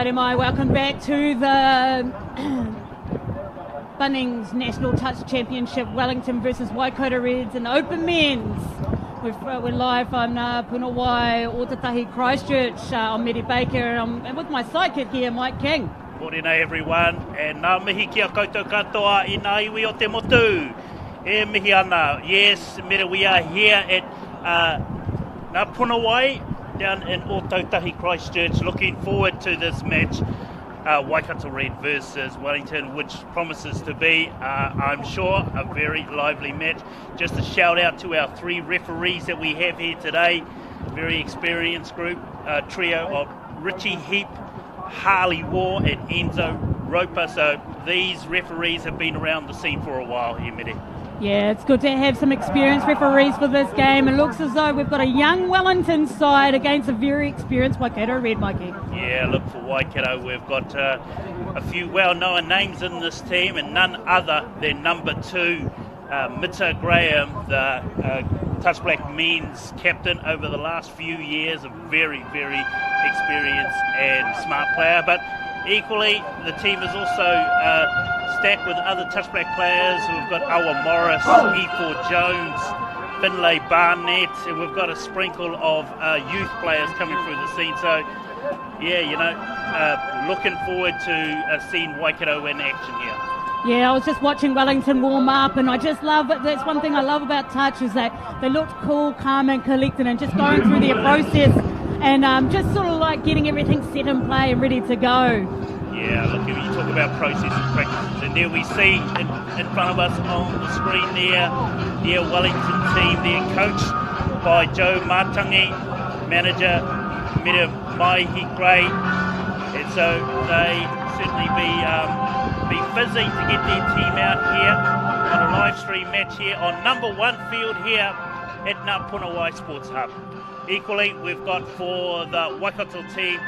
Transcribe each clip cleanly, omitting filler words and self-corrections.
Haere mai, welcome back to the Bunnings National Touch Championship, Wellington versus Waikato Reds in Open Men's. We're live on Punawai, Ōtautahi, Christchurch. I'm Mary Baker and with my sidekick here, Mike King. Morena everyone, and ngā mihi kia koutou katoa i ngā iwi o te motu. E mihi ana, yes, mera, we are here at ngā Punawai down in Ōtautahi, Christchurch, looking forward to this match, Waikato Red versus Wellington, which promises to be, I'm sure, a very lively match. Just a shout out to our three referees that we have here today, very experienced group, trio of Richie Heap, Harley War and Enzo Roper. So these referees have been around the scene for a while here, Mede. Yeah, it's good to have some experienced referees for this game. It looks as though we've got a young Wellington side against a very experienced Waikato Red, Mikey. Yeah, look, for Waikato, we've got a few well-known names in this team, and none other than number 2, Mita Graham, the Touch Black men's captain over the last few years, a very, very experienced and smart player. But equally, the team is also stacked with other Touch Black players. We've got Awa Morris, E4 Jones, Finlay Barnett, and we've got a sprinkle of youth players coming through the scene. So, yeah, you know, looking forward to seeing Waikato in action here. Yeah, I was just watching Wellington warm up, and I just love it. That's one thing I love about Touch, is that they looked cool, calm and collected and just going through their process and just sort of like getting everything set in play and ready to go. Yeah, look, when you talk about process and practices, and there we see in front of us on the screen there, the Wellington team, they're coached by Joe Matangi, manager Mera Maihi Gray, and so they certainly be busy to get their team out here on a live stream match here on number 1 field here at Ngā Punawai Sports Hub. Equally, we've got for the Waikato team,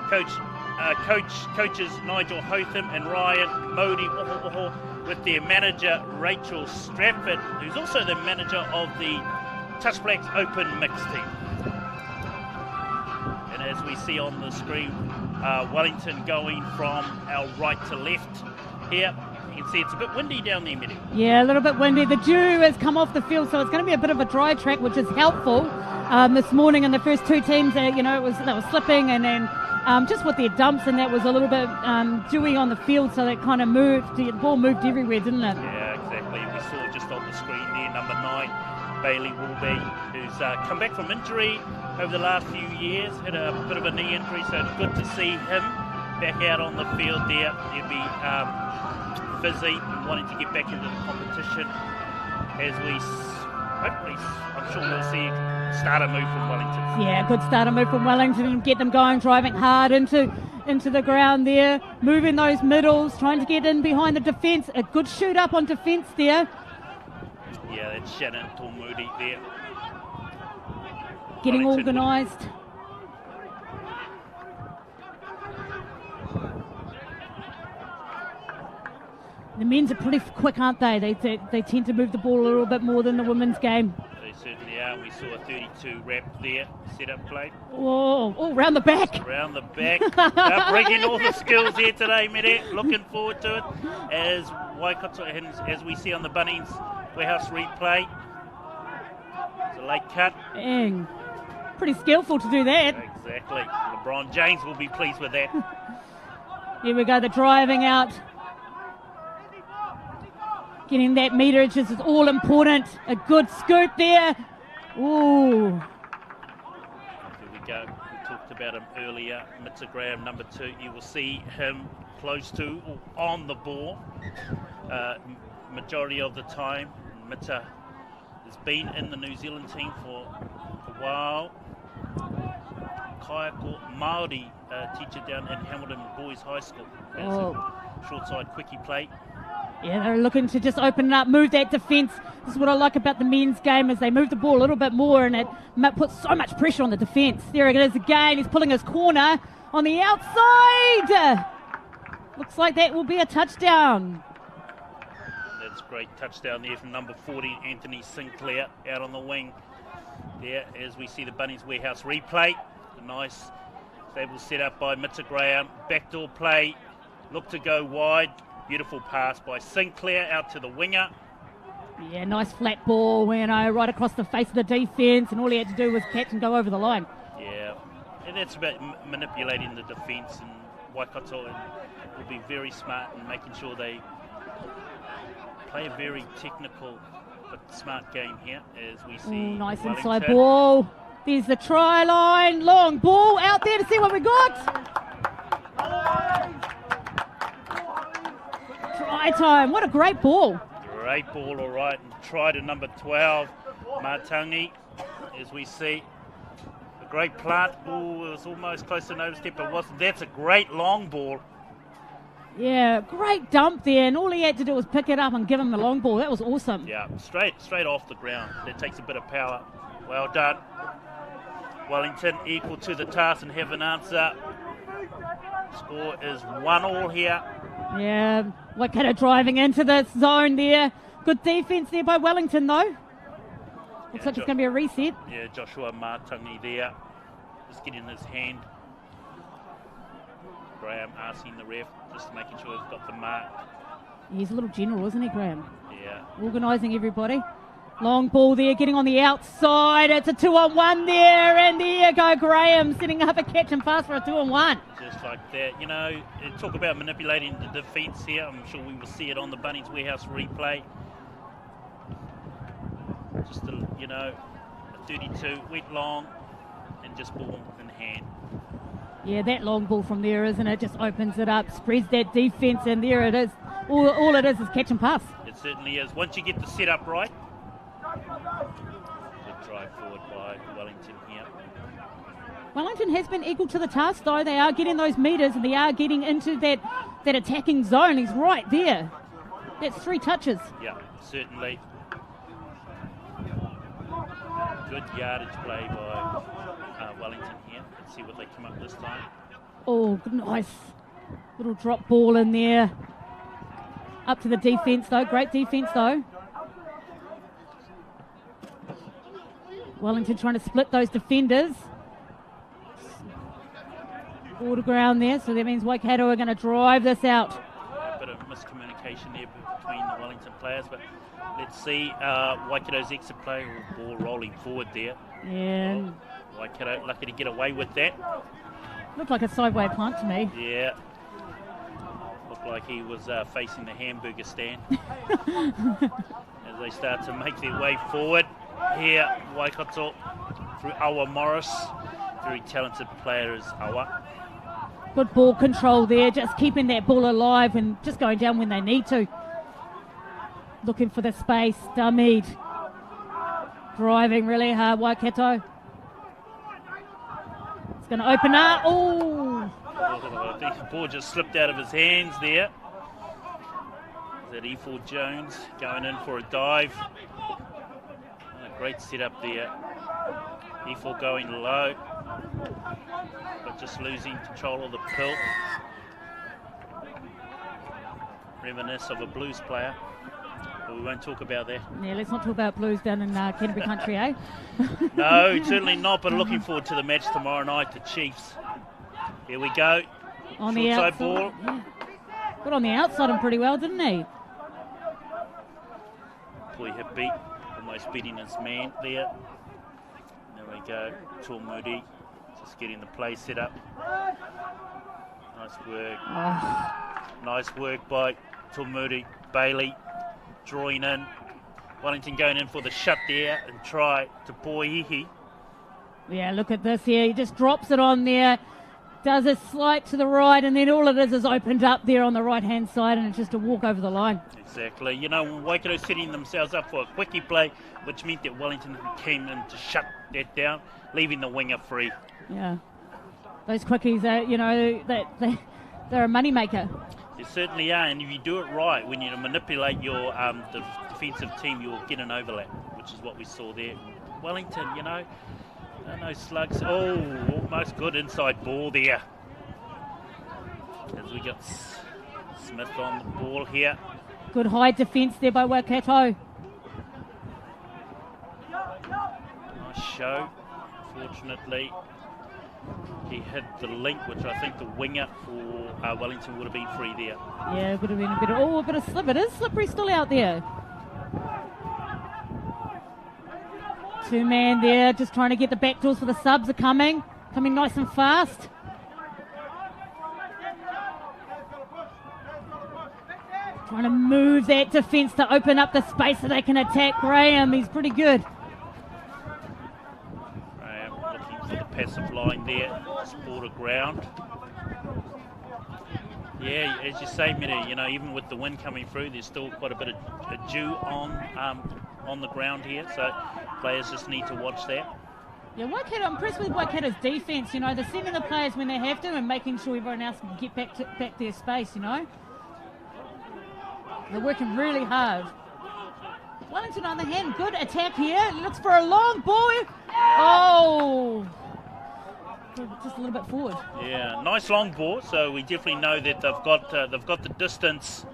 coaches Nigel Hotham and Ryan Modi Oho, with their manager Rachel Stratford, who's also the manager of the Touch Blacks Open Mixed team. And as we see on the screen, Wellington going from our right to left here. You can see it's a bit windy down there, Medi. Yeah, a little bit windy. The dew has come off the field, so it's going to be a bit of a dry track, which is helpful. This morning in the first two teams, they were slipping, and then just with their dumps, and that was a little bit dewy on the field, so that kind of moved. The ball moved everywhere, didn't it? Yeah, exactly. We saw just on the screen there, number 9, Bailey Woolby, who's come back from injury over the last few years, had a bit of a knee injury, so it's good to see him back out on the field there. He'll be busy and wanting to get back into the competition as we hopefully, I'm sure we'll see a starter move from Wellington. Yeah, good starter move from Wellington and get them going, driving hard into the ground there, moving those middles, trying to get in behind the defence. A good shoot up on defence there. Yeah, that's Shannon Tormoody there. Getting organised. The men's are pretty quick, aren't they? They tend to move the ball a little bit more than the women's game. They certainly are. We saw a 32 wrap there, set up play. Oh, round the back. Around the back. Bringing all the skills here today, Mede. Looking forward to it. As Waikato, as we see on the Bunnings Warehouse replay. It's a late cut. Dang. Pretty skillful to do that. Exactly. LeBron James will be pleased with that. Here we go, the driving out. Getting that meterage is all important. A good scoop there. Ooh. There we go. We talked about him earlier. Mita Graham, number 2. You will see him close to or on the ball. Majority of the time, Mita has been in the New Zealand team for a while. Kaiako Māori teacher down in Hamilton Boys High School. That's a short side quickie play. Yeah, they're looking to just open it up, move that defence. This is what I like about the men's game, is they move the ball a little bit more, and it puts so much pressure on the defence. There it is again. He's pulling his corner on the outside. Looks like that will be a touchdown. That's a great touchdown there from number 40, Anthony Sinclair, out on the wing. There, as we see the Bunnings Warehouse replay. A nice Stable set up by Mitchell Graham. Backdoor play. Look to go wide. Beautiful pass by Sinclair out to the winger. Yeah, nice flat ball, right across the face of the defence, and all he had to do was catch and go over the line. Yeah, and that's about manipulating the defence, and Waikato will be very smart in making sure they play a very technical but smart game here as we see. Ooh, nice Wellington. inside ball. There's the try line. Long ball out there to see what we got. Try time. What a great ball. Great ball, all right. And try to number 12, Matangi, as we see. A great plant. Ooh, it was almost close to an overstep, but wasn't. That's a great long ball. Yeah, great dump there, and all he had to do was pick it up and give him the long ball. That was awesome. Yeah, straight off the ground. That takes a bit of power. Well done. Wellington equal to the task and have an answer. Score is 1-1 here. Yeah, Waikato driving into the zone there. Good defence there by Wellington, though. Looks like it's going to be a reset. Yeah, Joshua Matangi there. Just getting his hand. Graham asking the ref, just making sure he's got the mark. He's a little general, isn't he, Graham? Yeah. Organising everybody. Long ball there, getting on the outside. It's a 2-on-1 there, and there you go, Graham setting up a catch and pass for a 2-on-1. Just like that. Talk about manipulating the defence here. I'm sure we will see it on the Bunnings Warehouse replay. Just a 32, went long, and just ball in hand. Yeah, that long ball from there, isn't it? Just opens it up, spreads that defence, and there it is. All it is catch and pass. It certainly is. Once you get the setup right. Good drive forward by Wellington here. Wellington has been equal to the task, though. They are getting those metres, and they are getting into that attacking zone. He's right there. That's 3 touches. Yeah, certainly. Good yardage play by Wellington here. Let's see what they come up this time. Oh, nice. Little drop ball in there. Up to the defence, though. Great defence, though. Wellington trying to split those defenders. Ball to ground there, so that means Waikato are going to drive this out. A bit of miscommunication there between the Wellington players, but let's see Waikato's exit play, ball rolling forward there. Yeah. Well, Waikato lucky to get away with that. Looked like a sideway plant to me. Yeah. Looked like he was facing the hamburger stand. As they start to make their way forward. Here, Waikato through Awa Morris. Very talented player is Awa. Good ball control there, just keeping that ball alive and just going down when they need to. Looking for the space, Dummeed. Driving really hard, Waikato. It's going to open up. Oh! The ball just slipped out of his hands there. Is that E4 Jones going in for a dive? Great setup there. E4 going low, but just losing control of the pill. Reminisce of a blues player, but we won't talk about that. Yeah, let's not talk about blues down in Canterbury country, eh? No, certainly not, but looking forward to the match tomorrow night, the Chiefs. Here we go. On the outside ball. Yeah. Got on the outside him pretty well, didn't he? Boy, hit beat. Almost beating his man there. There we go. Moody just getting the play set up. Nice work. Nice work by Moody. Bailey drawing in. Wellington going in for the shut there and try to Boihihi. Yeah, look at this here. He just drops it on there. Does a slight to the right, and then all it is opened up there on the right-hand side, and it's just a walk over the line. Exactly. Waikato setting themselves up for a quickie play, which meant that Wellington came in to shut that down, leaving the winger free. Yeah. Those quickies, they're a money maker. They certainly are, and if you do it right, when you manipulate your the defensive team, you'll get an overlap, which is what we saw there. Wellington, no slugs. Oh, almost good inside ball there. As we got Smith on the ball here. Good high defence there by Waikato. Nice show. Fortunately, He hit the link, which I think the winger for Wellington would have been free there. Yeah, it would have been a bit of slip. It is slippery still out there. Two-man there, just trying to get the back doors for the subs are coming nice and fast. Trying to move that defence to open up the space so they can attack Graham. He's pretty good. Graham looking for the passive line there, border ground. Yeah, as you say, Meta, you know, even with the wind coming through, there's still quite a bit of dew on the ground here, so players just need to watch that. Yeah, Waikato, I'm impressed with Waikato's defence. You know, they're sending the players when they have to and making sure everyone else can get back their space, you know. They're working really hard. Wellington, on the hand, good attack here. Looks for a long ball. Oh! Just a little bit forward. Yeah, nice long ball. So we definitely know that they've got the distance,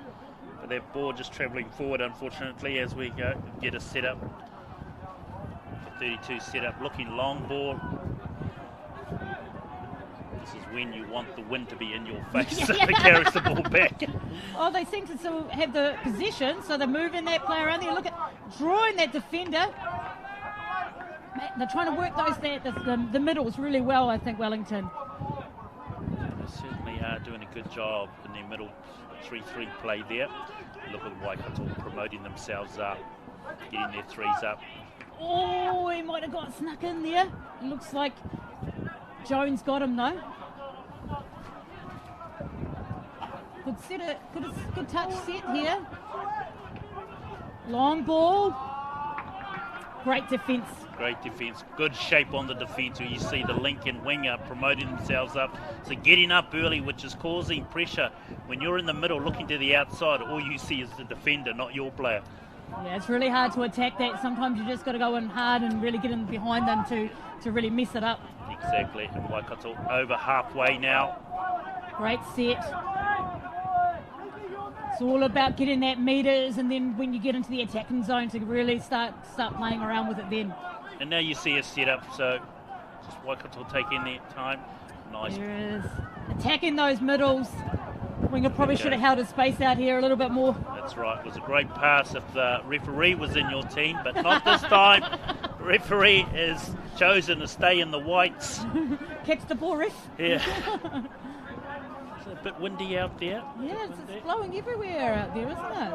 but that ball just travelling forward. Unfortunately, as we go get a setup, 32 setup, looking long ball. This is when you want the wind to be in your face so it carries the ball back. Oh, they seem to still have the possession, so they're moving that player around there. Look at drawing that defender. They're trying to work the middles really well, I think, Wellington. They certainly are doing a good job in their middle 3-3 play there. Look at Waikato promoting themselves up, getting their threes up. Oh, he might have got snuck in there. It looks like Jones got him though. Good touch set here. Long ball. Great defence. Great defence. Good shape on the defence where you see the Lincoln winger promoting themselves up. So getting up early, which is causing pressure. When you're in the middle looking to the outside, all you see is the defender, not your player. Yeah, it's really hard to attack that. Sometimes you just got to go in hard and really get in behind them to really mess it up. Exactly. And Waikato over halfway now. Great set. It's all about getting that meters, and then when you get into the attacking zone to really start playing around with it then. And now you see a setup, so just Waikato taking their time. Nice. There it is. Attacking those middles. Winger probably should have held his space out here a little bit more. That's right. It was a great pass if the referee was in your team, but not this time. The referee is chosen to stay in the whites. Catch the ball, ref. Yeah. It's a bit windy out there. Yeah, it's blowing everywhere out there, isn't it?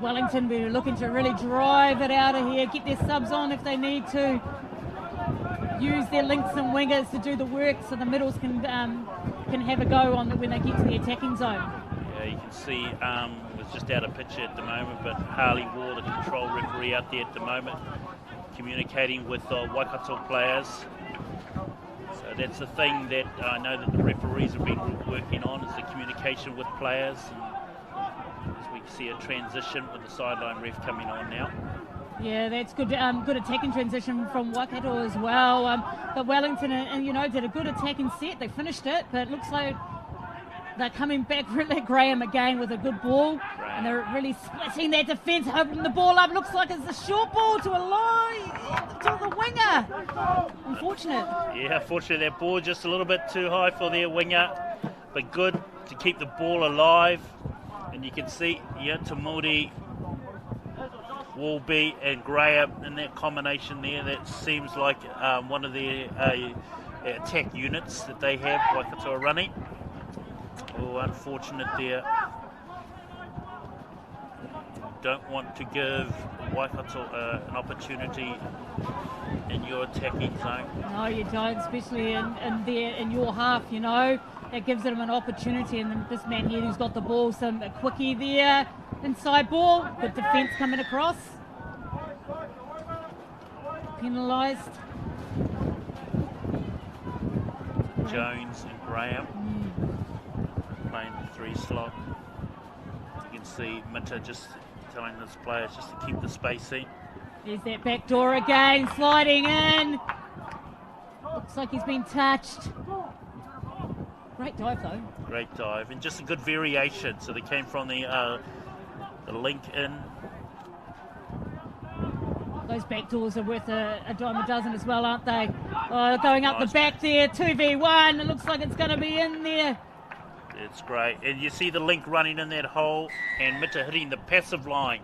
Wellington, we're looking to really drive it out of here, get their subs on if they need to. Use their links and wingers to do the work so the middles can have a go on when they get to the attacking zone. Yeah, you can see it's just out of picture at the moment, but Harley Ward, the control referee out there at the moment, communicating with Waikato players. So that's the thing that I know that the referees have been working on, is the communication with players. And as we see a transition with the sideline ref coming on now. Yeah, that's good. Good attacking transition from Waikato as well. But Wellington, did a good attacking set. They finished it, but it looks like they're coming back really Graham again with a good ball, and they're really splitting their defence, opening the ball up. Looks like it's a short ball to a line to the winger. Unfortunate. Yeah, unfortunately, that ball just a little bit too high for their winger, but good to keep the ball alive. And you can see Tamuri, Walby and Graham in that combination there. That seems like one of their attack units that they have, Waikato are running. Oh, unfortunate there. Don't want to give Waikato an opportunity in your attacking zone. No, you don't, especially in your half, you know. It gives them an opportunity, and then this man here who's got the ball, some quickie there. Inside ball, good defence coming across. Penalised. Jones and Graham playing the 3 slot. You can see Mitta just telling his players just to keep the spacing. There's that back door again, sliding in. Looks like he's been touched. Great dive though. Great dive, and just a good variation. So they came from the link in. Those back doors are worth a dime a dozen as well, aren't they? Oh, going up the back there, 2v1. It looks like it's going to be in there. It's great. And you see the link running in that hole, and Mitta hitting the passive line.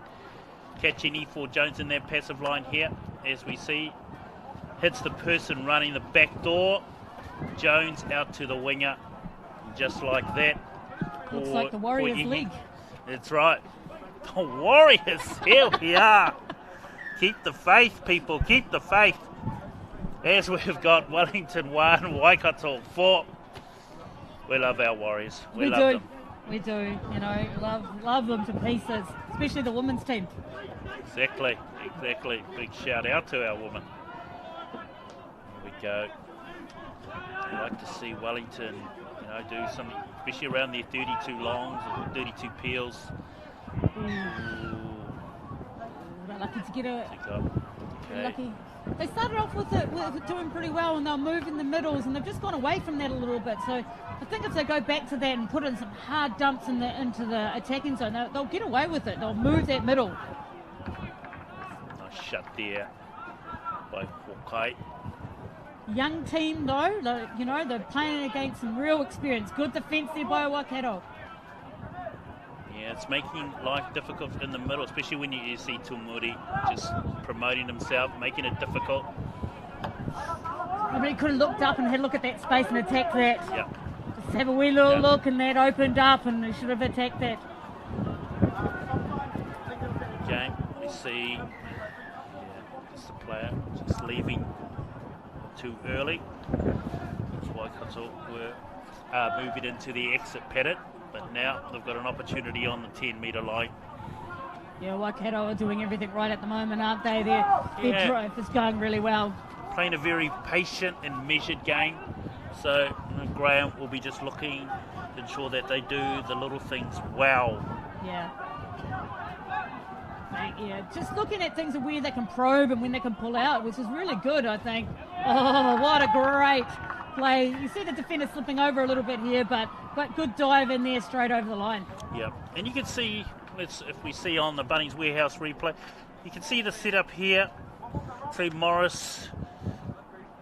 Catching E4 Jones in that passive line here, as we see. Hits the person running the back door. Jones out to the winger, just like that. Looks like the Warriors League. That's right. The Warriors, here we are. Keep the faith, people, keep the faith. As we've got Wellington 1, Waikato 4. We love our Warriors. We love them. We do, you know, love them to pieces, especially the women's team. Exactly. Big shout out to our women. Here we go. I'd like to see Wellington, you know, do something, especially around their 32 longs or 32 peels. They're lucky to get a... Okay. Lucky. They started off with doing pretty well, and they'll move in the middles, and they've just gone away from that a little bit. So I think if they go back to that and put in some hard dumps into the attacking zone, they'll get away with it. They'll move that middle. Nice shut there by Hokai. Young team though, you know, they're playing against some real experience. Good defence there by Waikato. Yeah, it's making life difficult in the middle, especially when you see Tumuri just promoting himself, making it difficult. I mean, he could have looked up and had a look at that space and attacked that. Yeah. Just have a wee little look, and that opened up, and he should have attacked that. Game, we see just the player just leaving too early. Waikato were moving into the exit pattern. But now they've got an opportunity on the 10-metre line. Yeah, Waikato are doing everything right at the moment, aren't they? Their drive is going really well. Playing a very patient and measured game. So Graham will be just looking to ensure that they do the little things well. Yeah. Just looking at things of where they can probe and when they can pull out, which is really good, I think. Oh, what a great play. You see the defender slipping over a little bit here, but good dive in there straight over the line. Yeah, and you can see, if we see on the Bunnings Warehouse replay, you can see the setup here. See Morris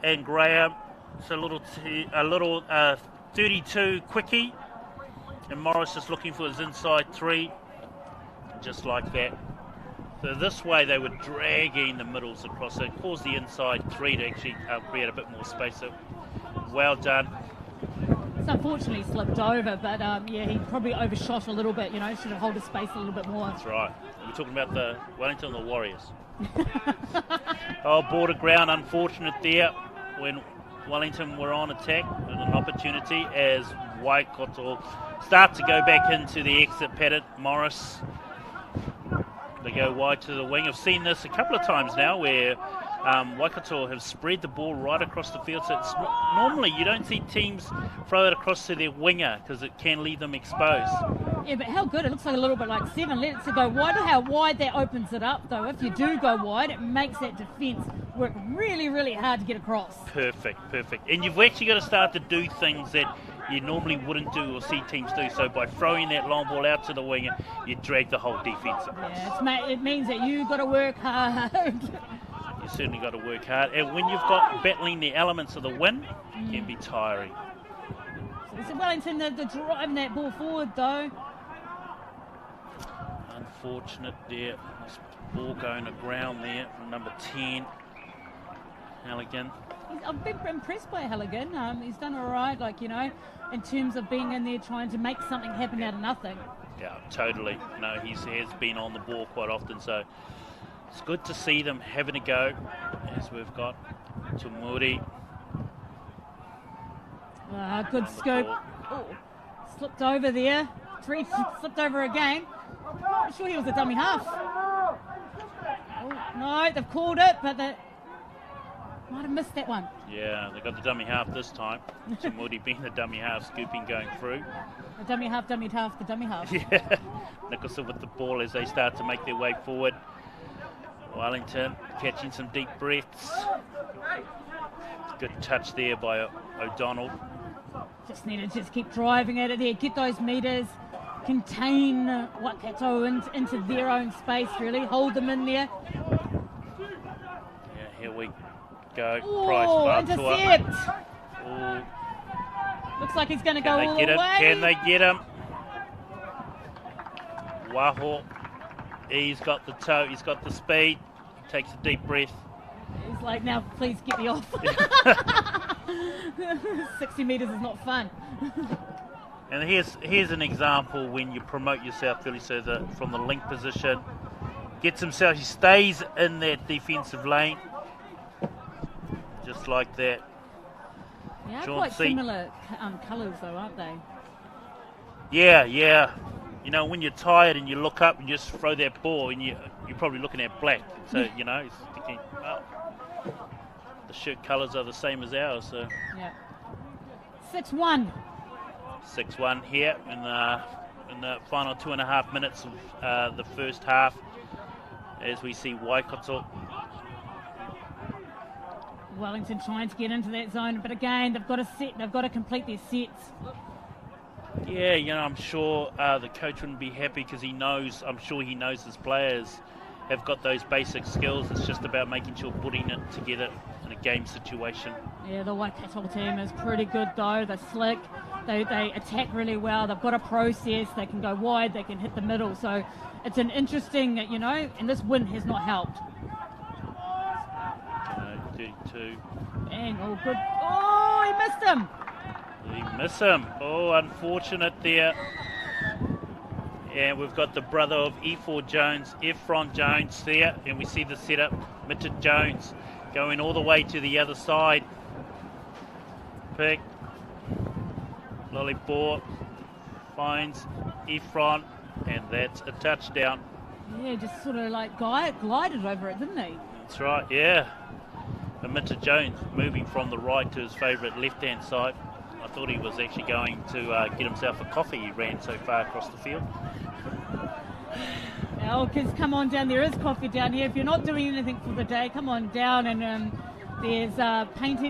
and Graham. It's a little 32 quickie, and Morris just looking for his inside three, just like that. So this way they were dragging the middles across, so it caused the inside three to actually create a bit more space. So well done. It's unfortunately slipped over, but he probably overshot a little bit, you know, should have held his space a little bit more. That's right. We're talking about the Wellington and the Warriors. Border ground, unfortunate there when Wellington were on attack with an opportunity as Waikato start to go back into the exit pattern. Morris, they go wide to the wing. I've seen this a couple of times now where Waikato have spread the ball right across the field. So it's normally you don't see teams throw it across to their winger because it can leave them exposed. Yeah, but how good. It looks like a little bit like 7. Let's go wide. How wide that opens it up, though. If you do go wide, it makes that defence work really, really hard to get across. Perfect. And you've actually got to start to do things that you normally wouldn't do or see teams do. So by throwing that long ball out to the winger, you drag the whole defence across. Yeah, it means that you've got to work hard. You certainly got to work hard. And when you've got battling the elements of the wind, it can be tiring. So Wellington, they're driving that ball forward, though. Unfortunate there. This ball going to ground there from number 10, Halligan. I've been impressed by Halligan. He's done all right, in terms of being in there trying to make something happen out of nothing. Yeah, totally. No, he has been on the ball quite often, so it's good to see them having a go as we've got Tumuri. Good scoop. Oh, slipped over there. 3 slipped over again. I'm sure he was a dummy half. Oh, no, they've called it, but they might have missed that one. Yeah, they got the dummy half this time. Tumuri being the dummy half, scooping going through. The dummy half, the dummy half. Yeah, Nicholson with the ball as they start to make their way forward. Wellington catching some deep breaths. Good touch there by O'Donnell. Just need to keep driving at it there, get those metres, contain Waikato into their own space, really, hold them in there. go. Oh, Price intercept. Oh, Looks like he's going to go all the him? way. Can they get him? Waho. He's got the toe. He's got the speed. He takes a deep breath. He's like, now please get me off. 60 metres is not fun. And here's an example when you promote yourself, Billy, so that from the link position, gets himself, he stays in that defensive lane, just like that. They are quite similar colours though, aren't they? Yeah. You know, when you're tired and you look up and you just throw that ball, and you're probably looking at black. So, you know, it's thinking, oh, the shirt colours are the same as ours. So. Yeah. 6-1. 6-1 here in the final 2.5 minutes of the first half, as we see Waikato. Wellington trying to get into that zone, but again, they've got to complete their sets. Yeah, you know, I'm sure the coach wouldn't be happy because I'm sure he knows his players have got those basic skills. It's just about making sure putting it together in a game situation. Yeah, the Waikato team is pretty good though. They're slick. They attack really well. They've got a process. They can go wide. They can hit the middle. So it's an interesting, you know, and this win has not helped. 32. And good. Oh, he missed him. He missed him. Oh, unfortunate there. And we've got the brother of Efron Jones there, and we see the setup, Mitchell Jones, going all the way to the other side. Pick. Lollipop finds Efron, and that's a touchdown. Yeah, just sort of like glided over it, didn't he? That's right, yeah. And Mitchell Jones moving from the right to his favourite left-hand side. I thought he was actually going to get himself a coffee. He ran so far across the field. Now, kids, come on down. There is coffee down here. If you're not doing anything for the day, come on down, and there's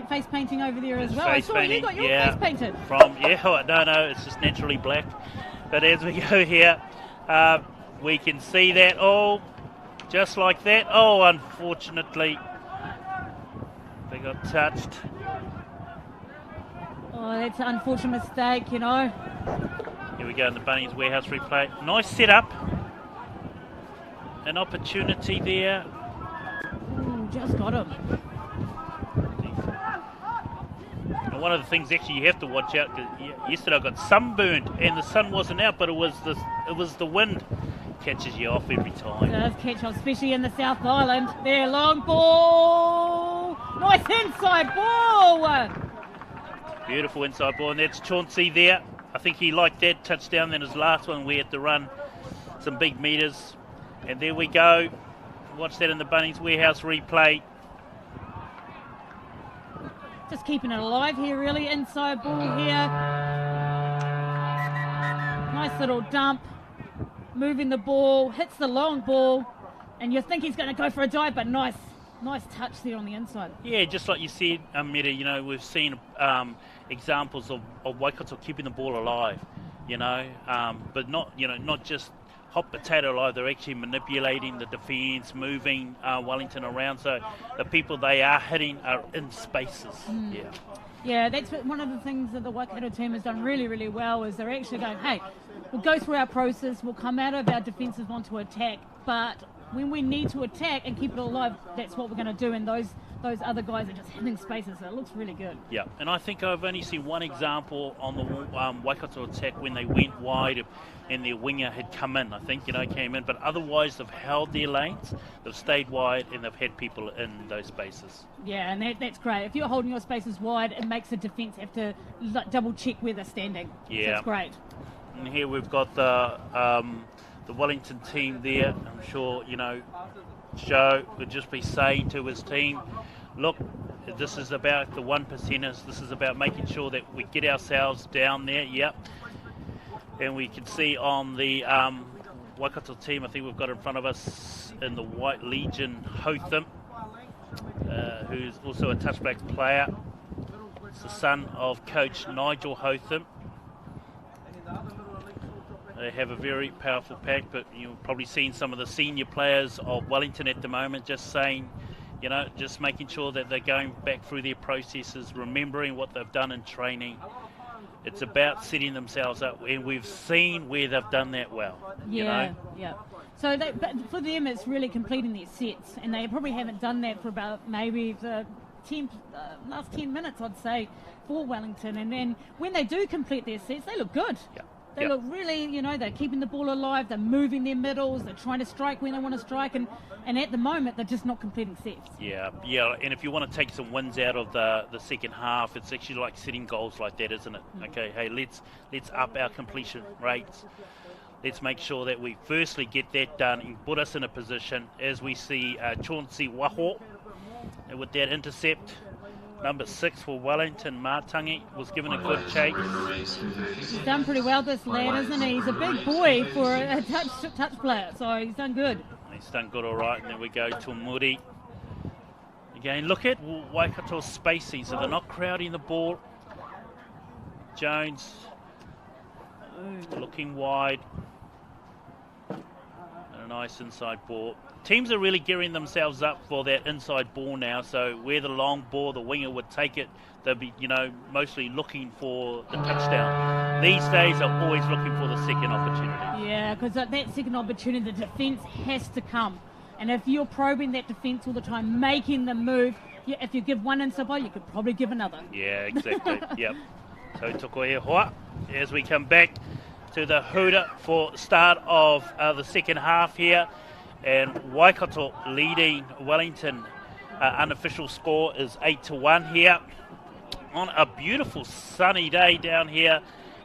face painting over there as well. I saw you got your face painted. No, it's just naturally black. But as we go here, we can see that. Oh, just like that. Oh, unfortunately, they got touched. Oh, that's an unfortunate mistake, you know. Here we go in the Bunnings Warehouse replay. Nice setup. An opportunity there. Ooh, just got him. And one of the things actually you have to watch out, because yesterday I got sunburned and the sun wasn't out, but it was the wind. Catches you off every time. It does catch off, especially in the South Island. There, long ball. Nice inside ball. Beautiful inside ball, and that's Chauncey there. I think he liked that touchdown than his last one. We had to run some big meters. And there we go. Watch that in the Bunnings Warehouse replay. Just keeping it alive here, really. Inside ball here. Nice little dump. Moving the ball. Hits the long ball. And you think he's going to go for a dive, but nice touch there on the inside. Yeah, just like you said, Meta, you know, we've seen examples of Waikato keeping the ball alive, you know, but not just hot potato alive. They're actually manipulating the defence, moving Wellington around. So the people they are hitting are in spaces. Yeah, that's one of the things that the Waikato team has done really, really well, is they're actually going, hey, we'll go through our process, we'll come out of our defences, want to attack, but when we need to attack and keep it alive, that's what we're going to do. And those other guys are just hitting spaces, so it looks really good. Yeah, and I think I've only seen one example on the Waikato attack when they went wide and their winger had come in, came in. But otherwise, they've held their lanes, they've stayed wide, and they've had people in those spaces. Yeah, and that's great. If you're holding your spaces wide, it makes the defence have to double check where they're standing. Yeah. So it's great. And here we've got the Wellington team there. I'm sure, Joe would just be saying to his team, look, this is about the 1%ers. This is about making sure that we get ourselves down there. Yep. And we can see on the Waikato team, I think we've got in front of us in the White Legion, Hotham, who's also a touchback player. It's the son of Coach Nigel Hotham. They have a very powerful pack, but you've probably seen some of the senior players of Wellington at the moment just saying, You know, just making sure that they're going back through their processes, remembering what they've done in training. It's about setting themselves up, and we've seen where they've done that well. Yeah. So but for them, it's really completing their sets, and they probably haven't done that for about maybe the last 10 minutes, I'd say, for Wellington. And then when they do complete their sets, they look good. Yeah. They look really, you know, they're keeping the ball alive, they're moving their middles, they're trying to strike when they want to strike, and at the moment they're just not completing sets. Yeah, and if you want to take some wins out of the second half, it's actually like setting goals like that, isn't it? Okay, hey, let's up our completion rates. Let's make sure that we firstly get that done and put us in a position as we see Chauncey Waho with that intercept. Number 6 for Wellington, Mātangi, was given a good chase. He's done pretty well, this lad, isn't he? He's a big boy for a touch player, so he's done good. He's done good, all right. And then we go to Muri. Again, look at Waikato's spacing, so they're not crowding the ball. Jones looking wide. And a nice inside ball. Teams are really gearing themselves up for that inside ball now, so where the long ball, the winger would take it, they'll be, you know, mostly looking for the touchdown. These days are always looking for the second opportunity. Yeah, because that second opportunity, the defence has to come. And if you're probing that defence all the time, making them move, if you give one inside ball, you could probably give another. Yeah, exactly. Yep. So toko e hoa as we come back to the hooter for start of the second half here. And Waikato leading Wellington. Unofficial score is 8-1 here on a beautiful sunny day down here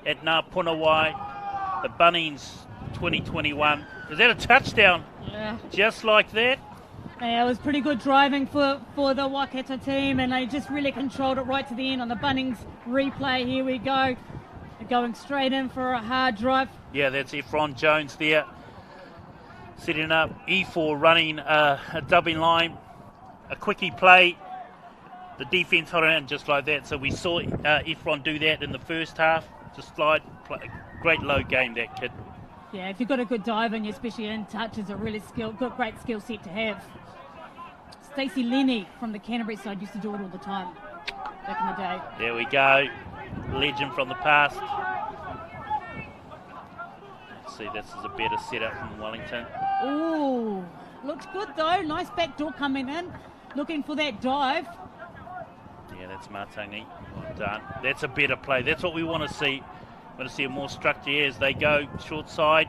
at Ngā Punawai. The Bunnings 2021. Is that a touchdown? Yeah. Just like that? Yeah, it was pretty good driving for the Waikato team, and they just really controlled it right to the end on the Bunnings replay. Here we go. They're going straight in for a hard drive. Yeah, that's Efron Jones there. Setting up E4 running a dubbing line, a quickie play. The defence held it in just like that. So we saw Efron do that in the first half. Just slide, play. Great low game, that kid. Yeah, if you've got a good diver, and especially in touch, is a really great skill set to have. Stacey Lenny from the Canterbury side used to do it all the time back in the day. There we go. Legend from the past. Let's see, this is a better setup from Wellington. Ooh, looks good though. Nice back door coming in. Looking for that dive. Yeah, that's Mātangi. Well done. That's a better play. That's what we want to see. We want to see a more structure here as they go short side.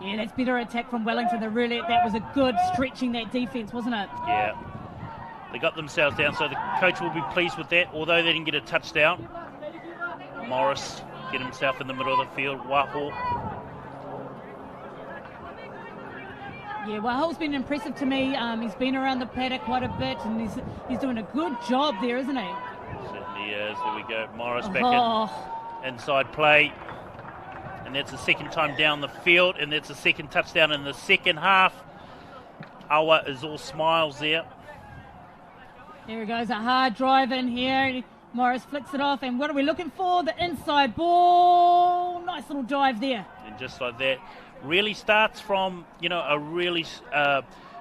Yeah, that's better attack from Wellington. That was a good stretching that defence, wasn't it? Yeah. They got themselves down, so the coach will be pleased with that, although they didn't get a touchdown. Morris get himself in the middle of the field. Waho. Yeah, Waho's been impressive to me. He's been around the paddock quite a bit, and he's doing a good job there, isn't he? Certainly is. There we go. Morris back in. Inside play. And that's the second time down the field, and that's the second touchdown in the second half. Awa is all smiles there. There he goes, a hard drive in here. Morris flicks it off, and what are we looking for? The inside ball. Nice little dive there. And just like that, really starts from, you know, a really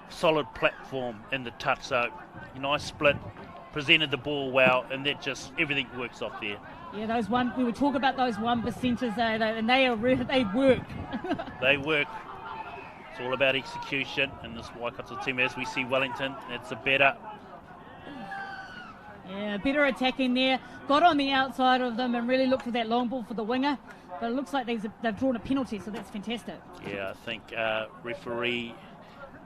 solid platform in the touch. So, nice split, presented the ball well, and that just, everything works off there. Yeah, we would talk about those 1%ers, and they work. They work. It's all about execution, and this Waikato team, as we see Wellington, it's a better. Yeah, better attacking there. Got on the outside of them and really looked for that long ball for the winger. But it looks like they've drawn a penalty, so that's fantastic. Yeah, I think referee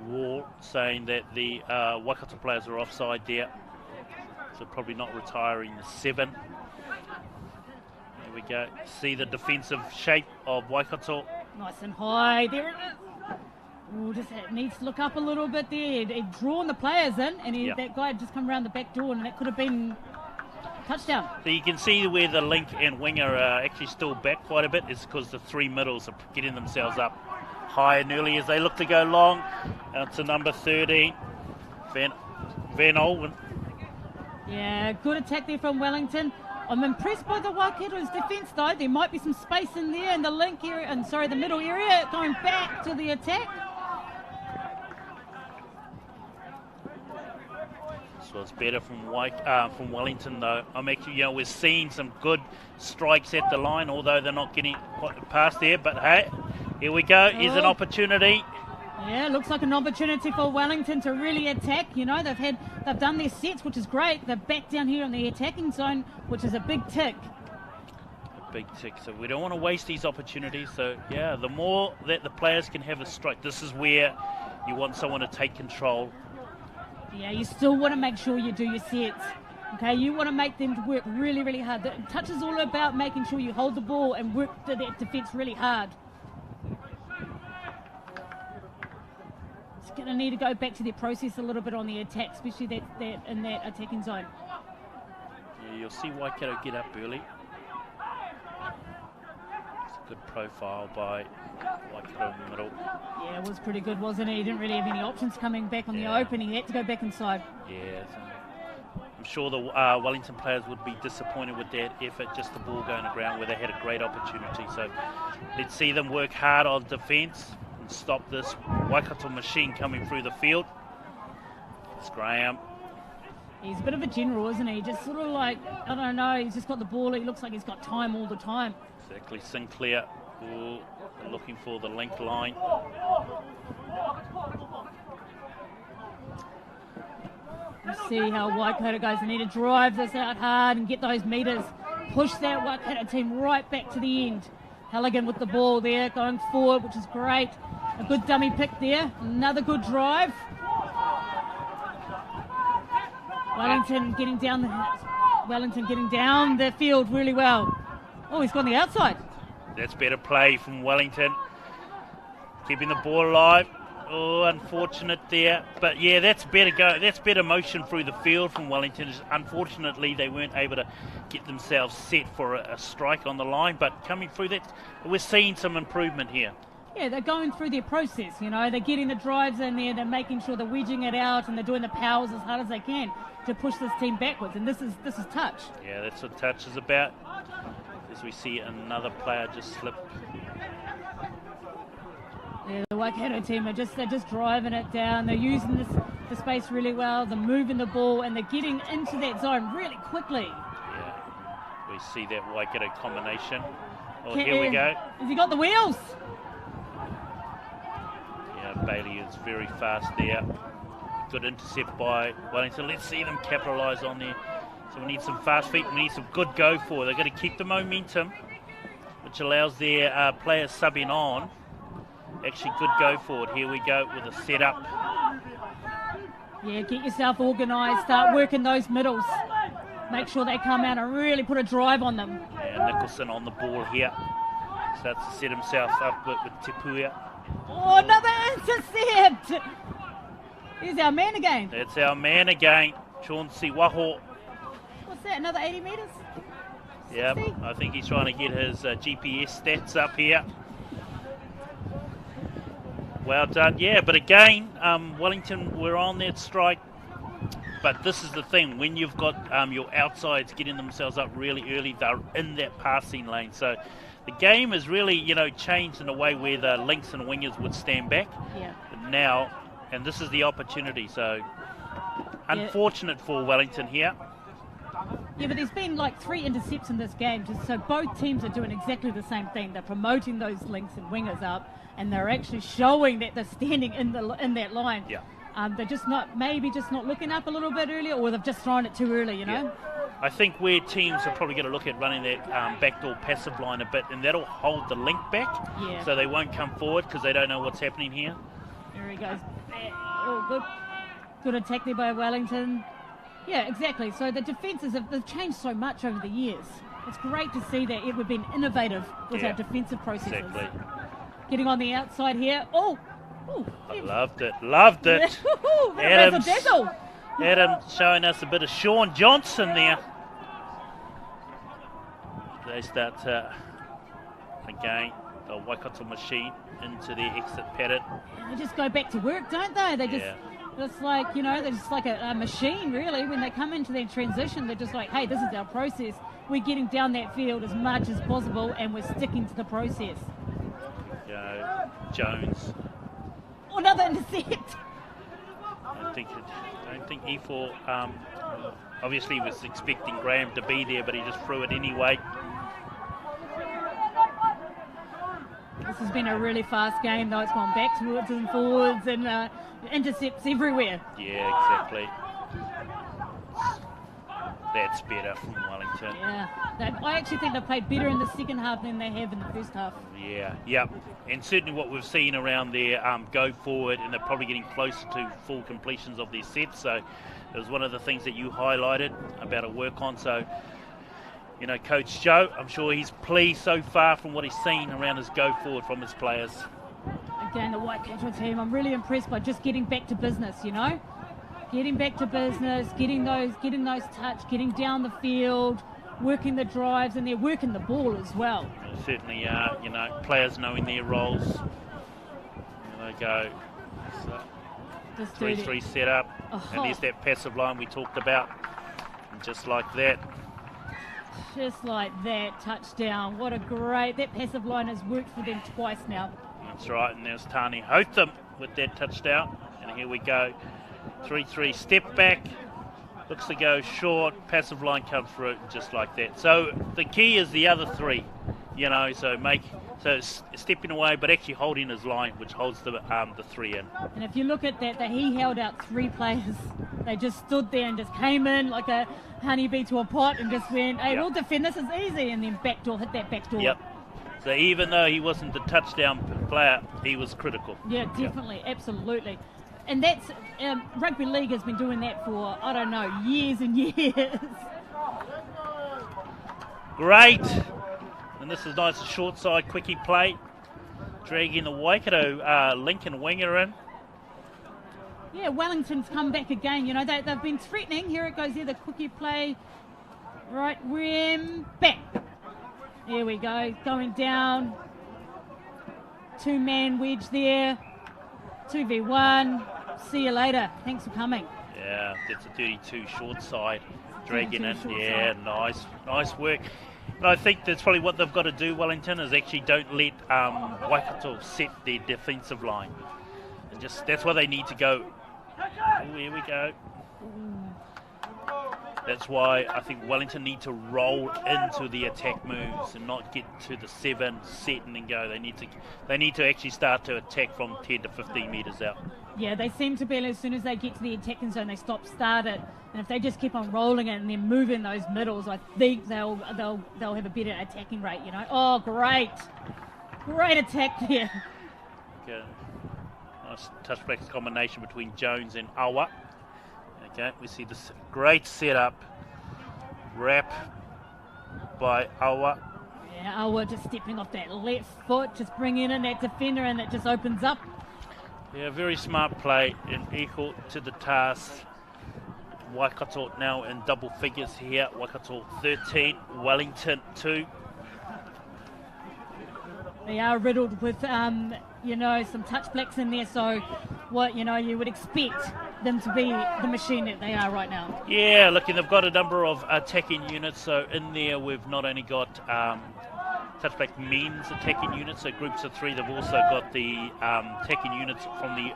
Wall saying that the Waikato players are offside there. So probably not retiring the 7. There we go. See the defensive shape of Waikato. Nice and high. There it is. Ooh, just needs to look up a little bit there. He'd drawn the players in, and that guy had just come around the back door, and that could have been touchdown. So you can see where the link and winger are actually still back quite a bit. It's because the 3 middles are getting themselves up high and early as they look to go long. Out to number 13, Van Olwen. Yeah, good attack there from Wellington. I'm impressed by the Waikato's defence though. There might be some space in there in the link area, the middle area, going back to the attack. was better from Wellington, though. I'm actually, we're seeing some good strikes at the line, although they're not getting quite past there. But hey, here we go. Here's an opportunity. Yeah, looks like an opportunity for Wellington to really attack. They've done their sets, which is great. They're back down here in the attacking zone, which is a big tick. Big tick. So we don't want to waste these opportunities. So yeah, the more that the players can have a strike, this is where you want someone to take control. Yeah, you still want to make sure you do your sets. Okay, you want to make them work really, really hard. The touch is all about making sure you hold the ball and work that defence really hard. It's going to need to go back to their process a little bit on the attack, especially that in that attacking zone. Yeah, you'll see Waikato get up early. It's a good profile by Waikato in the middle. Yeah, it was pretty good, wasn't it? He didn't really have any options coming back on the open. He had to go back inside. Yeah, I'm sure the Wellington players would be disappointed with that effort, just the ball going to ground where they had a great opportunity. So let's see them work hard on defence and stop this Waikato machine coming through the field. It's Graham. He's a bit of a general, isn't he? Just sort of like, I don't know, he's just got the ball. He looks like he's got time all the time. Exactly. Sinclair looking for the link line. You see how Waikato guys need to drive this out hard and get those meters. Push that Waikato team right back to the end. Halligan with the ball there, going forward, which is great. A good dummy pick there. Another good drive. Wellington getting down the field really well. Oh, he's gone the outside. That's better play from Wellington. Keeping the ball alive. Oh, unfortunate there. But yeah, that's better motion through the field from Wellington. Unfortunately, they weren't able to get themselves set for a strike on the line. But coming through that, we're seeing some improvement here. Yeah, they're going through their process, They're getting the drives in there, they're making sure they're wedging it out, and they're doing the powers as hard as they can to push this team backwards. And this is touch. Yeah, that's what touch is about. As we see another player just slip. Yeah, the Waikato team they're just driving it down. They're using the space really well. They're moving the ball and they're getting into that zone really quickly. Yeah, we see that Waikato combination. Oh, here we go. Has he got the wheels? Yeah, Bailey is very fast there. Good intercept by Wellington. Let's see them capitalise on there. So we need some fast feet. We need some good go forward. They've got to keep the momentum, which allows their players subbing on. Actually, good go forward. Here we go with a setup. Yeah, get yourself organised. Start working those middles. Make sure they come out and really put a drive on them. Yeah, Nicholson on the ball here. Starts to set himself up with Tipuia. Oh, another intercept! Here's our man again. That's our man again, Chauncey Waho. What's that, another 80 metres? Yeah, I think he's trying to get his GPS stats up here. Well done. Yeah, but again, Wellington were on that strike. But this is the thing, when you've got your outsides getting themselves up really early, they're in that passing lane. So the game has really, changed in a way where the links and wingers would stand back. Yeah. Now, and this is the opportunity. So unfortunate for Wellington here. Yeah, but there's been like 3 intercepts in this game, just so both teams are doing exactly the same thing. They're promoting those links and wingers up, and they're actually showing that they're standing in that line. Yeah. They're just not looking up a little bit earlier, or they've just thrown it too early, Yeah. I think where teams are probably going to look at running that backdoor passive line a bit, and that'll hold the link back, so they won't come forward because they don't know what's happening here. There he goes. Oh, good attack there by Wellington. Yeah, exactly. So the defences they've changed so much over the years. It's great to see that we've been innovative with our defensive processes. Exactly. Getting on the outside here. Oh, I loved it. Adam showing us a bit of Sean Johnson there. They start again the Waikato machine into their exit pattern. They just go back to work, don't they? They just it's like, they're just like a machine, really. When they come into their transition, they're just like, hey, this is our process. We're getting down that field as much as possible, and we're sticking to the process. Jones. Oh, another intercept. I don't think E4 obviously was expecting Graham to be there, but he just threw it anyway. This has been a really fast game, though. It's gone backwards and forwards and intercepts everywhere. Yeah, exactly. That's better from Wellington. Yeah, I actually think they played better in the second half than they have in the first half. Yeah, yep. And certainly what we've seen around there, go forward, and they're probably getting closer to full completions of their sets. So it was one of the things that you highlighted about a work on. So, you know, Coach Joe, I'm sure he's pleased so far from what he's seen around his go forward from his players. Again, the Waikato team, I'm really impressed by just getting back to business, you know? Getting back to business, getting those touch, getting down the field, working the drives, and they're working the ball as well. They certainly are, you know, players knowing their roles. There they go. So, 3-3 set up, and there's that passive line we talked about. And just like that. Just like that, touchdown. What a great, that passive line has worked for them twice now. That's right, and there's Tani Hotham with that touchdown. And here we go. 3-3 step back, looks to go short, passive line comes through just like that. So the key is the other three, you know, so it's stepping away but actually holding his line, which holds the three in. And if you look at that, he held out three players. They just stood there and just came in like a honeybee to a pot and just went, hey, we'll defend, this is easy, and then backdoor, hit that backdoor. Yep. So even though he wasn't the touchdown player, he was critical. Yeah, definitely, absolutely. And that's, rugby league has been doing that for, I don't know, years and years. Great. And this is nice short side quickie play. Dragging the Waikato Lincoln winger in. Yeah, Wellington's come back again. You know, they've been threatening. Here it goes, here, the quickie play. Right, rim, back. There we go, going down. Two-man wedge there. 2v1. See you later. Thanks for coming. Yeah, that's a 32 short side. Dragging in. Yeah, nice work. And I think that's probably what they've got to do, Wellington, is actually don't let Waikato set their defensive line. And just that's why they need to go. Oh, here we go. That's why I think Wellington need to roll into the attack moves and not get to the 7, set and then go. They need to actually start to attack from 10 to 15 metres out. Yeah, they seem to be, as soon as they get to the attacking zone, they start it. And if they just keep on rolling it and then moving those middles, I think they'll have a better attacking rate, you know. Oh, great attack there. Okay. Nice touchback combination between Jones and Awa. Okay, we see this great setup. Wrap by Awa. Yeah, Awa just stepping off that left foot, just bringing in that defender, and it just opens up. Yeah, very smart play and equal to the task. Waikato now in double figures here. Waikato 13, Wellington 2. They are riddled with, some touch blacks in there, so what, you would expect them to be the machine that they are right now. Yeah, look, and they've got a number of attacking units, so in there we've not only got touchback men's attacking units, so groups of 3, they've also got the attacking units from the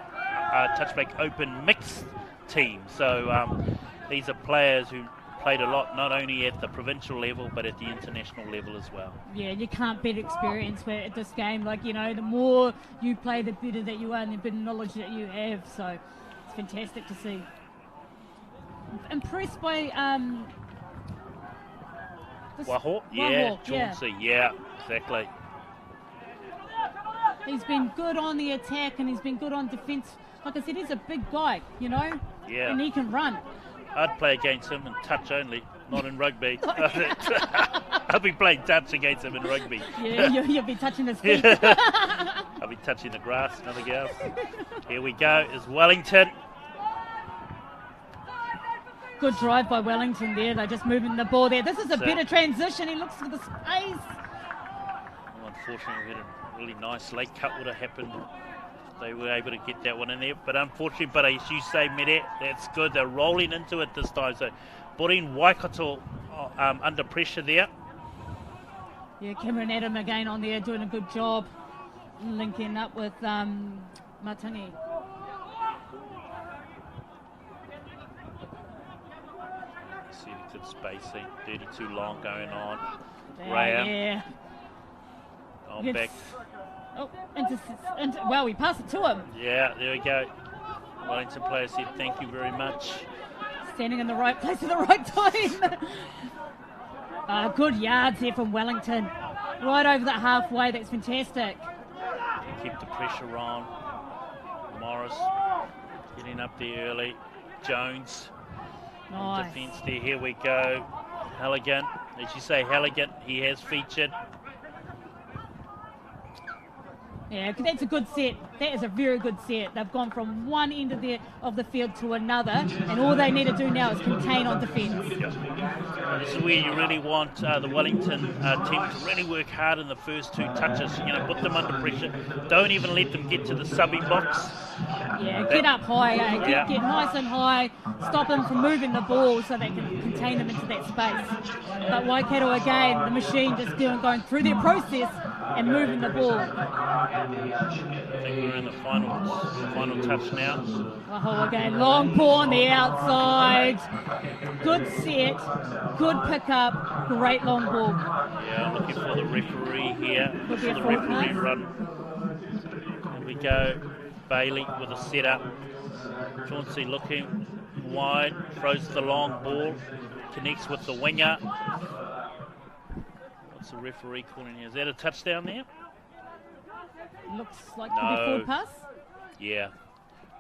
touchback open mixed team. So these are players who played a lot, not only at the provincial level, but at the international level as well. Yeah, you can't beat experience at this game. Like, the more you play, the better that you are and the better knowledge that you have. So it's fantastic to see. Impressed by Waho? Yeah, Chauncey, yeah, exactly. He's been good on the attack and he's been good on defence. Like I said, he's a big guy, Yeah. And he can run. I'd play against him in touch only, not in rugby. I'll be playing touch against him in rugby. Yeah, you'll be touching his feet. I'll be touching the grass, nothing else. Here we go, is Wellington. Good drive by Wellington there. They're just moving the ball there. This is a better transition. He looks for the space. Well, unfortunately, we had a really nice late cut would have happened. They were able to get that one in there. But unfortunately, as you say, Mede, that's good. They're rolling into it this time. So putting Waikato under pressure there. Yeah, Cameron Adam again on there doing a good job. Linking up with Matangi. spacing. 32 long going on. Graham. Yeah. On back. Oh, well, we passed it to him. Yeah, there we go. Wellington player said thank you very much. Standing in the right place at the right time. Good yards here from Wellington. Right over that halfway, that's fantastic. Keep the pressure on. Morris getting up there early. Jones. Nice. Defence there, here we go. Halligan, as you say, Halligan, he has featured. Yeah, that's a good set. That is a very good set. They've gone from one end of the field to another, and all they need to do now is contain on defence. Yep. This is where you really want the Wellington team to really work hard in the first 2 touches. Put them under pressure. Don't even let them get to the subbing box. Yeah, get up high. Get nice and high. Stop them from moving the ball so they can contain them into that space. But Waikato again, the machine just going through their process and moving the ball. I think we're in the final touch now. Oh, again, long ball on the outside. Good set, good pickup, great long ball. Yeah, I'm looking for the referee here. Would be a the full referee pass. run. Here we go. Bailey with a setup. Chauncey looking wide, throws the long ball, connects with the winger. What's the referee calling here? Is that a touchdown there? Looks like could be forward pass. Yeah,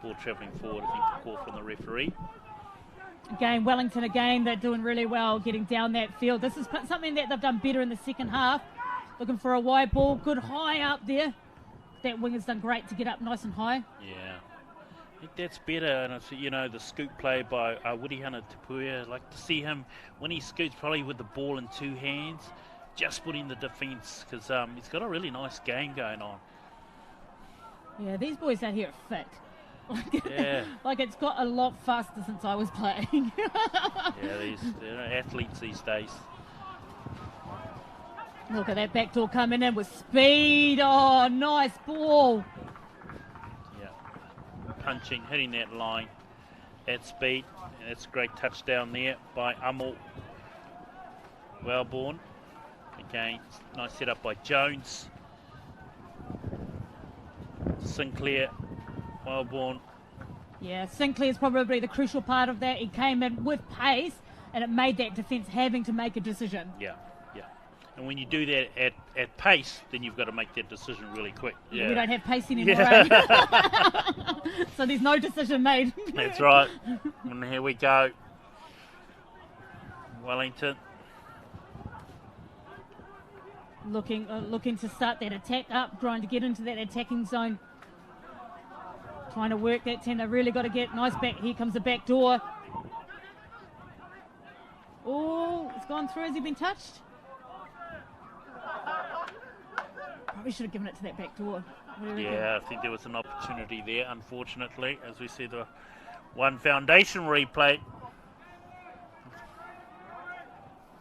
ball travelling forward. I think the call from the referee. Again, Wellington again, they're doing really well getting down that field. This is something that they've done better in the second half. Looking for a wide ball, good high up there. That winger's done great to get up nice and high. Yeah, I think that's better. And it's, the scoop play by Wirihana Tapuia. I like to see him when he scoots, probably with the ball in 2 hands, just putting the defence, because he's got a really nice game going on. Yeah, these boys out here are fit. Yeah. Like it's got a lot faster since I was playing. Yeah, they're athletes these days. Look at that backdoor coming in with speed. Oh, nice ball. Yeah, punching, hitting that line at speed. And that's a great touchdown there by Amal Wellborn. Again, nice setup by Jones. Sinclair, Wellborn. Yeah, Sinclair's probably the crucial part of that. He came in with pace, and it made that defence having to make a decision. Yeah. And when you do that at pace, then you've got to make that decision really quick. Yeah. We don't have pace anymore, eh? So there's no decision made. That's right. And here we go. Wellington. Looking to start that attack up, trying to get into that attacking zone. Trying to work that 10. They've really got to get nice back. Here comes the back door. Oh, it's gone through. Has he been touched? Probably should have given it to that back door. Yeah, I think there was an opportunity there, unfortunately, as we see the One Foundation replay.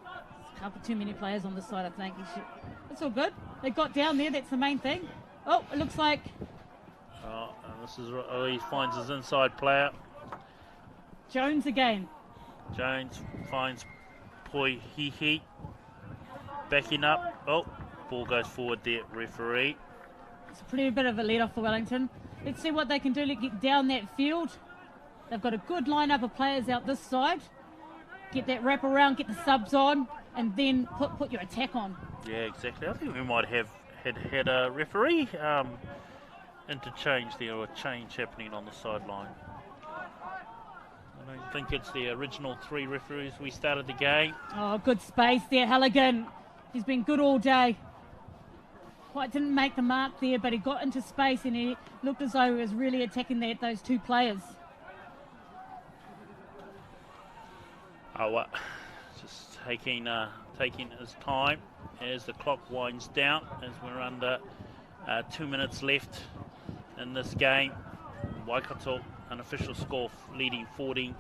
A couple too many players on the side, I think. It's all good. They got down there. That's the main thing. Oh, it looks like. Oh, and this is he finds his inside player. Jones again. Jones finds Poi Hihi. Backing up. Oh, ball goes forward there, referee. It's a pretty bit of a lead off for Wellington. Let's see what they can do to get down that field. They've got a good lineup of players out this side. Get that wrap around, get the subs on, and then put your attack on. Yeah, exactly. I think we might have had a referee interchange there, or a change happening on the sideline. I don't think it's the original 3 referees we started the game. Oh, good space there, Halligan. He's been good all day. Quite didn't make the mark there, but he got into space and he looked as though he was really attacking those 2 players. Just taking his time as the clock winds down, as we're under 2 minutes left in this game. Waikato, an official score leading 14-2.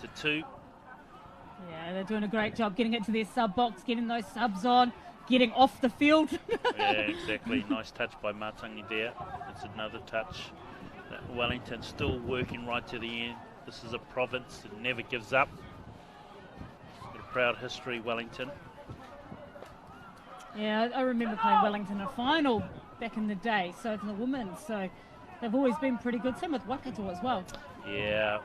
Yeah, they're doing a great job getting it to their sub box, getting those subs on, getting off the field. Yeah, exactly. Nice touch by Matangi there. It's another touch. Wellington still working right to the end. This is a province that never gives up. proud history, Wellington. Yeah, I remember playing Wellington in a final back in the day, so for the women, so they've always been pretty good. Same with Waikato as well. Yeah,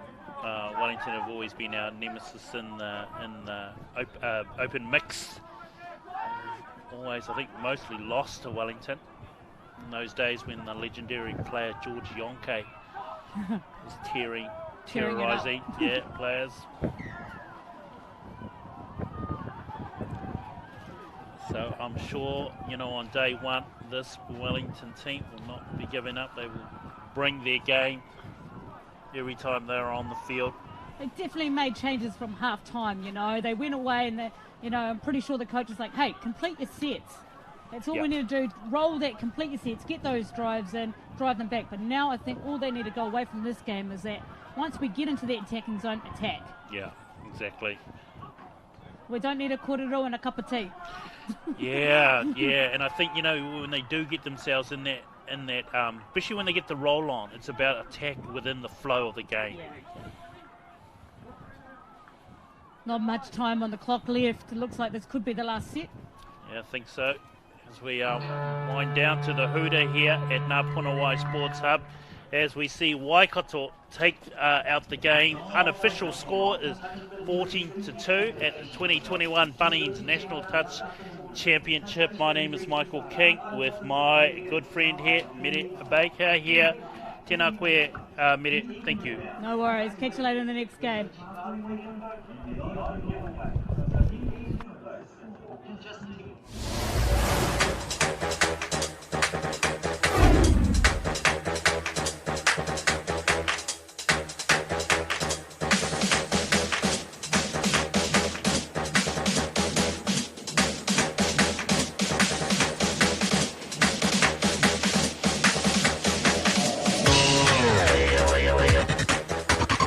Wellington have always been our nemesis in open mix. Always, I think, mostly lost to Wellington in those days when the legendary player George Yonke was terrorising players. So I'm sure, on day one, this Wellington team will not be giving up. They will bring their game every time they're on the field. They definitely made changes from half time, They went away and, I'm pretty sure the coach was like, hey, complete your sets. That's all we need to do. Roll that, complete your sets, get those drives in, drive them back. But now I think all they need to go away from this game is that once we get into that attacking zone, attack. Yeah, exactly. We don't need a korero and a cup of tea. Yeah, and I think, when they do get themselves in that, especially when they get the roll on, it's about attack within the flow of the game. Yeah. Not much time on the clock left. It looks like this could be the last set. Yeah, I think so. As we wind down to the Huda here at Ngā Punawai Sports Hub, as we see Waikato take out the game. Unofficial score is 14-2 at the 2021 Bunnings National Touch Championship. My name is Michael King with my good friend here, Mere Baker here. Tēnā koe, Mere, thank you. No worries. Catch you later in the next game.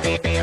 Baby,